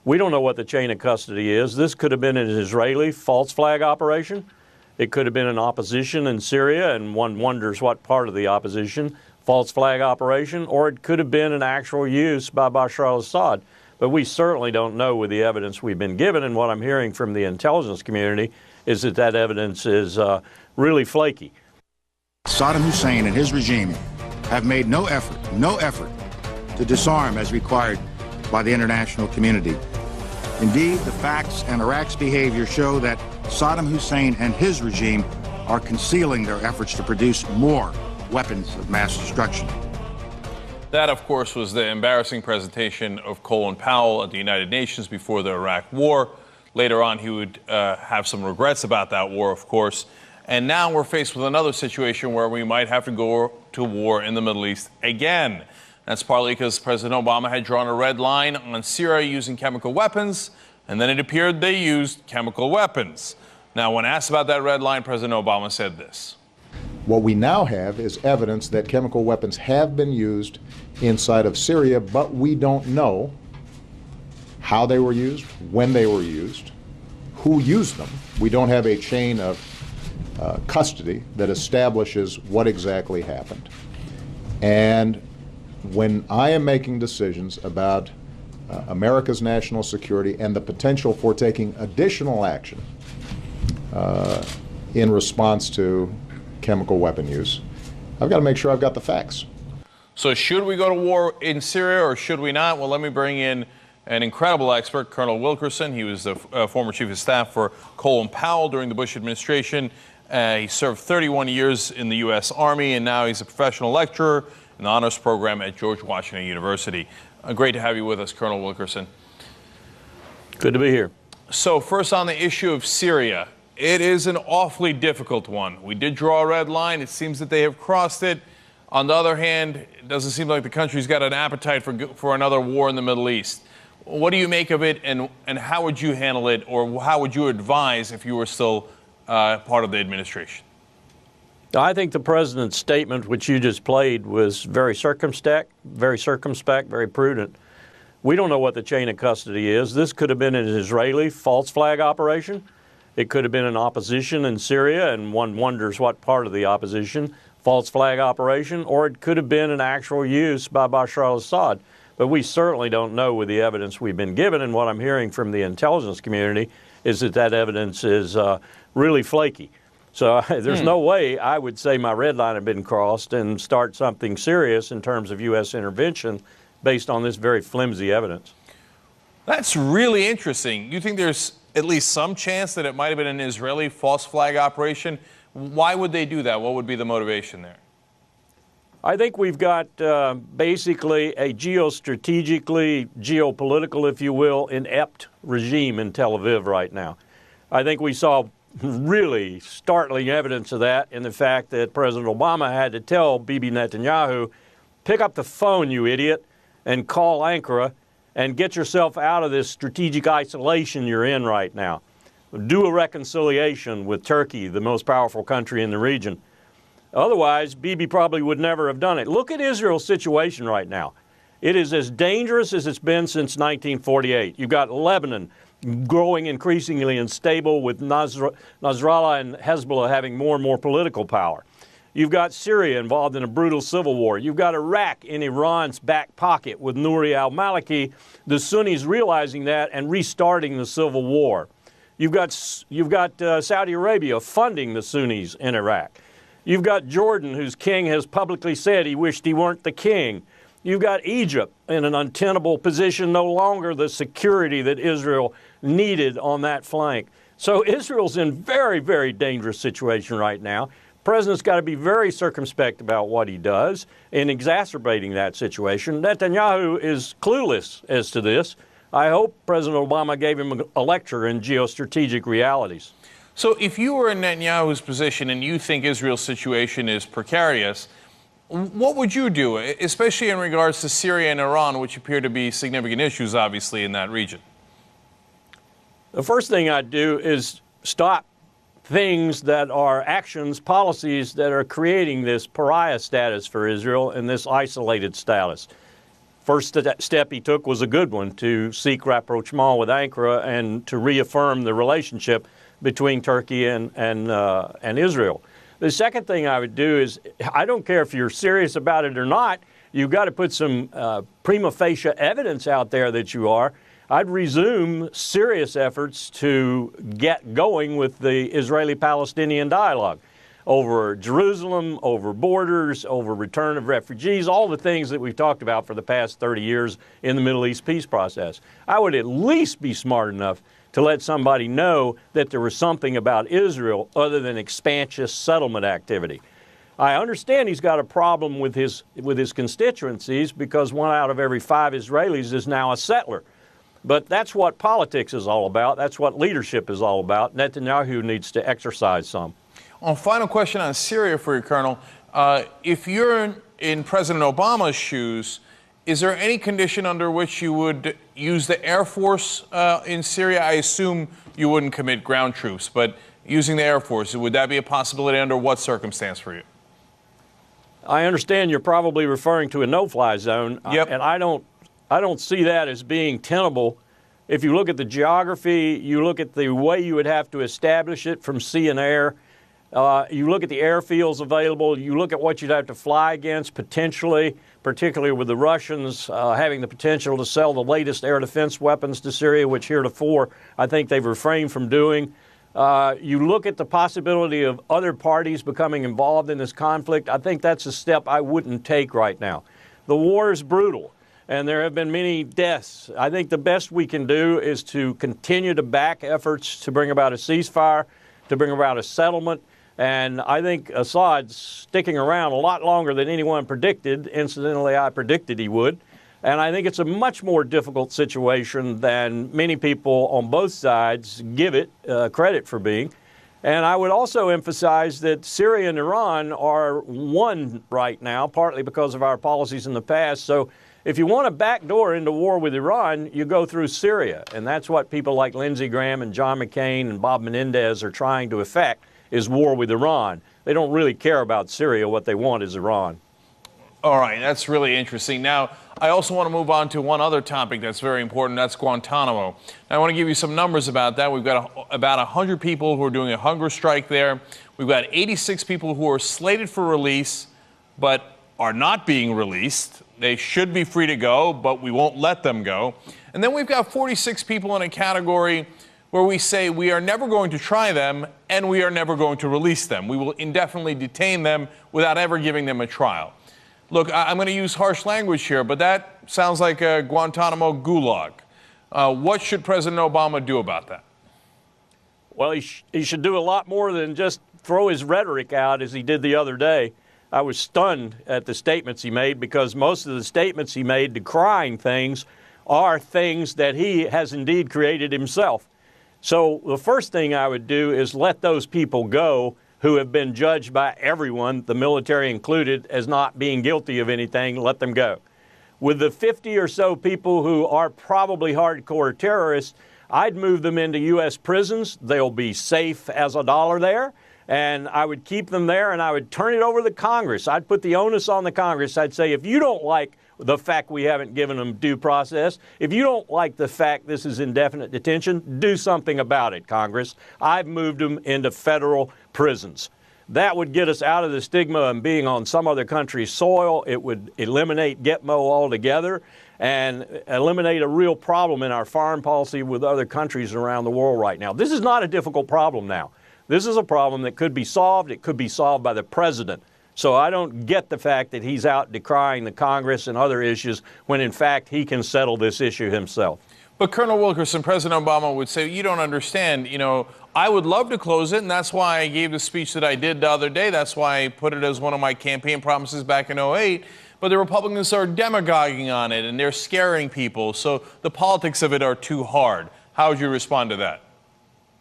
We don't know what the chain of custody is. This could have been an Israeli false flag operation. It could have been an opposition in Syria, and one wonders what part of the opposition, false flag operation, or it could have been an actual use by Bashar al-Assad. But we certainly don't know with the evidence we've been given, and what I'm hearing from the intelligence community is that that evidence is really flaky. Saddam Hussein and his regime have made no effort to disarm as required by the international community. Indeed, the facts and Iraq's behavior show that Saddam Hussein and his regime are concealing their efforts to produce more weapons of mass destruction. That, of course, was the embarrassing presentation of Colin Powell at the United Nations before the Iraq War. Later on, he would have some regrets about that war, of course. And now we're faced with another situation where we might have to go to war in the Middle East again. That's partly because President Obama had drawn a red line on Syria using chemical weapons, and then it appeared they used chemical weapons. Now, when asked about that red line, President Obama said this. What we now have is evidence that chemical weapons have been used inside of Syria, but we don't know how they were used, when they were used, who used them. We don't have a chain of custody that establishes what exactly happened. And when I am making decisions about America's national security and the potential for taking additional action in response to chemical weapon use, I've got to make sure I've got the facts. So should we go to war in Syria or should we not? Well, let me bring in an incredible expert, Colonel Wilkerson. He was the former chief of staff for Colin Powell during the Bush administration. He served 31 years in the U.S. Army, and now he's a professional lecturer in the honors program at George Washington University. Great to have you with us, Colonel Wilkerson. Good to be here. So first on the issue of Syria, it is an awfully difficult one. We did draw a red line. It seems that they have crossed it. On the other hand, it doesn't seem like the country's got an appetite for another war in the Middle East. What do you make of it, and how would you handle it, or how would you advise if you were still part of the administration? I think the president's statement, which you just played, was very circumspect, very prudent. We don't know what the chain of custody is. This could have been an Israeli false flag operation. It could have been an opposition in Syria, and one wonders what part of the opposition, false flag operation, or it could have been an actual use by Bashar al-Assad. But we certainly don't know with the evidence we've been given, and what I'm hearing from the intelligence community is that that evidence is really flaky. So there's no way I would say my red line had been crossed and start something serious in terms of U.S. intervention based on this very flimsy evidence. That's really interesting. You think there's at least some chance that it might have been an Israeli false flag operation? Why would they do that? What would be the motivation there? I think we've got basically a geostrategically, geopolitical, if you will, inept regime in Tel Aviv right now. I think we saw really startling evidence of that in the fact that President Obama had to tell Bibi Netanyahu, pick up the phone, you idiot, and call Ankara and get yourself out of this strategic isolation you're in right now. Do a reconciliation with Turkey, the most powerful country in the region. Otherwise, Bibi probably would never have done it. Look at Israel's situation right now. It is as dangerous as it's been since 1948. You've got Lebanon growing increasingly unstable with Nasrallah and Hezbollah having more and more political power. You've got Syria involved in a brutal civil war. You've got Iraq in Iran's back pocket with Nouri al-Maliki, the Sunnis realizing that and restarting the civil war. You've got Saudi Arabia funding the Sunnis in Iraq. You've got Jordan, whose king has publicly said he wished he weren't the king. You've got Egypt in an untenable position, no longer the security that Israel needed on that flank. So Israel's in very, very dangerous situation right now. The president's got to be very circumspect about what he does in exacerbating that situation. Netanyahu is clueless as to this. I hope President Obama gave him a lecture in geostrategic realities. So if you were in Netanyahu's position and you think Israel's situation is precarious, what would you do, especially in regards to Syria and Iran, which appear to be significant issues, obviously, in that region? The first thing I'd do is stop things that are actions, policies that are creating this pariah status for Israel and this isolated status. first step he took was a good one, to seek rapprochement with Ankara and to reaffirm the relationship between Turkey and Israel. The second thing I would do is, I don't care if you're serious about it or not, you've got to put some prima facie evidence out there that you are. I'd resume serious efforts to get going with the Israeli-Palestinian dialogue over Jerusalem, over borders, over return of refugees, all the things that we've talked about for the past 30 years in the Middle East peace process. I would at least be smart enough to let somebody know that there was something about Israel other than expansionist settlement activity. I understand he's got a problem with his constituencies, because 1 out of every 5 Israelis is now a settler. But that's what politics is all about. That's what leadership is all about. Netanyahu needs to exercise some. Final question on Syria for you, Colonel. If you're in President Obama's shoes, is there any condition under which you would use the Air Force in Syria? I assume you wouldn't commit ground troops, but using the Air Force, would that be a possibility? Under what circumstance for you? I understand you're probably referring to a no-fly zone, Yep. And I don't see that as being tenable. If you look at the geography, you look at the way you would have to establish it from sea and air, you look at the airfields available, you look at what you'd have to fly against potentially, particularly with the Russians having the potential to sell the latest air defense weapons to Syria, which heretofore I think they've refrained from doing. You look at the possibility of other parties becoming involved in this conflict. I think that's a step I wouldn't take right now. The war is brutal, and there have been many deaths. I think the best we can do is to continue to back efforts to bring about a ceasefire, to bring about a settlement. And I think Assad's sticking around a lot longer than anyone predicted. Incidentally, I predicted he would. And I think it's a much more difficult situation than many people on both sides give it credit for being. And I would also emphasize that Syria and Iran are one right now, partly because of our policies in the past. So if you want a backdoor into war with Iran, you go through Syria. And that's what people like Lindsey Graham and John McCain and Bob Menendez are trying to effect, is war with Iran. They don't really care about Syria. What they want is Iran. All right, that's really interesting. Now, I also want to move on to one other topic that's very important. That's Guantanamo. Now, I want to give you some numbers about that. We've got about 100 people who are doing a hunger strike there. We've got 86 people who are slated for release but are not being released. They should be free to go, but we won't let them go. And then we've got 46 people in a category where we say we are never going to try them and we are never going to release them. We will indefinitely detain them without ever giving them a trial. Look, I'm going to use harsh language here, but that sounds like a Guantanamo gulag. What should President Obama do about that? Well, he should do a lot more than just throw his rhetoric out as he did the other day. I was stunned at the statements he made, because most of the statements he made decrying things are things that he has indeed created himself. So the first thing I would do is let those people go who have been judged by everyone, the military included, as not being guilty of anything. Let them go. With the 50 or so people who are probably hardcore terrorists, I'd move them into U.S. prisons. They'll be safe as a dollar there. And I would keep them there, and I would turn it over to Congress. I'd put the onus on the Congress. I'd say, if you don't like the fact we haven't given them due process, if you don't like the fact this is indefinite detention, do something about it, Congress. I've moved them into federal prisons. That would get us out of the stigma of being on some other country's soil. It would eliminate Gitmo altogether and eliminate a real problem in our foreign policy with other countries around the world right now. This is not a difficult problem now. This is a problem that could be solved. It could be solved by the president. So I don't get the fact that he's out decrying the Congress and other issues when, in fact, he can settle this issue himself. But Colonel Wilkerson, President Obama would say, you don't understand. You know, I would love to close it, and that's why I gave the speech that I did the other day. That's why I put it as one of my campaign promises back in 2008. But the Republicans are demagoguing on it, and they're scaring people. So the politics of it are too hard. How would you respond to that?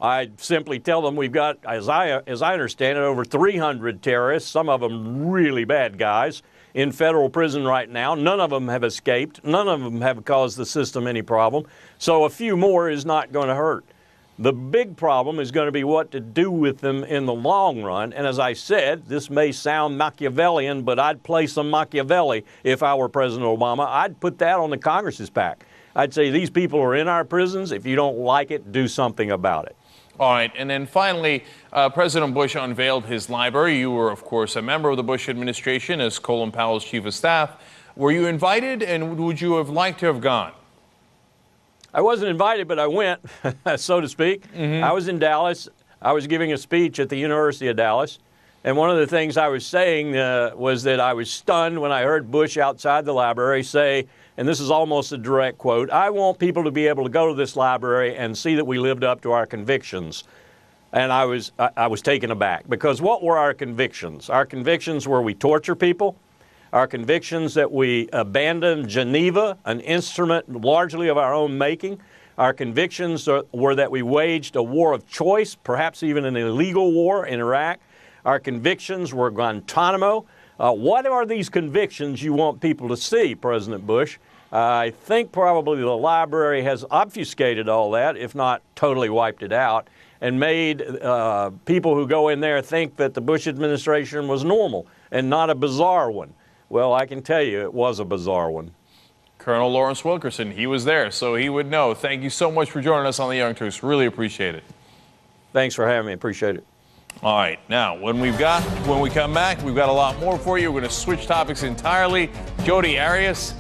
I'd simply tell them we've got, as I understand it, over 300 terrorists, some of them really bad guys, in federal prison right now. None of them have escaped. None of them have caused the system any problem. So a few more is not going to hurt. The big problem is going to be what to do with them in the long run. And as I said, this may sound Machiavellian, but I'd play some Machiavelli if I were President Obama. I'd put that on the Congress's back. I'd say these people are in our prisons. If you don't like it, do something about it. All right. And then finally, President Bush unveiled his library. You were, of course, a member of the Bush administration as Colin Powell's chief of staff. Were you invited, and would you have liked to have gone? I wasn't invited, but I went, so to speak. I was in Dallas. I was giving a speech at the University of Dallas. And one of the things I was saying was that I was stunned when I heard Bush outside the library say, and this is almost a direct quote, "I want people to be able to go to this library and see that we lived up to our convictions." And I was taken aback, because what were our convictions? Our convictions were we torture people. Our convictions that we abandoned Geneva, an instrument largely of our own making. Our convictions were that we waged a war of choice, perhaps even an illegal war in Iraq. Our convictions were Guantanamo. What are these convictions you want people to see, President Bush? I think probably the library has obfuscated all that, if not totally wiped it out, and made people who go in there think that the Bush administration was normal and not a bizarre one. Well, I can tell you it was a bizarre one. Colonel Lawrence Wilkerson, he was there, so he would know. Thank you so much for joining us on the Young Turks. Really appreciate it. Thanks for having me. Appreciate it. All right. Now, when we come back, we've got a lot more for you. We're going to switch topics entirely. Jodi Arias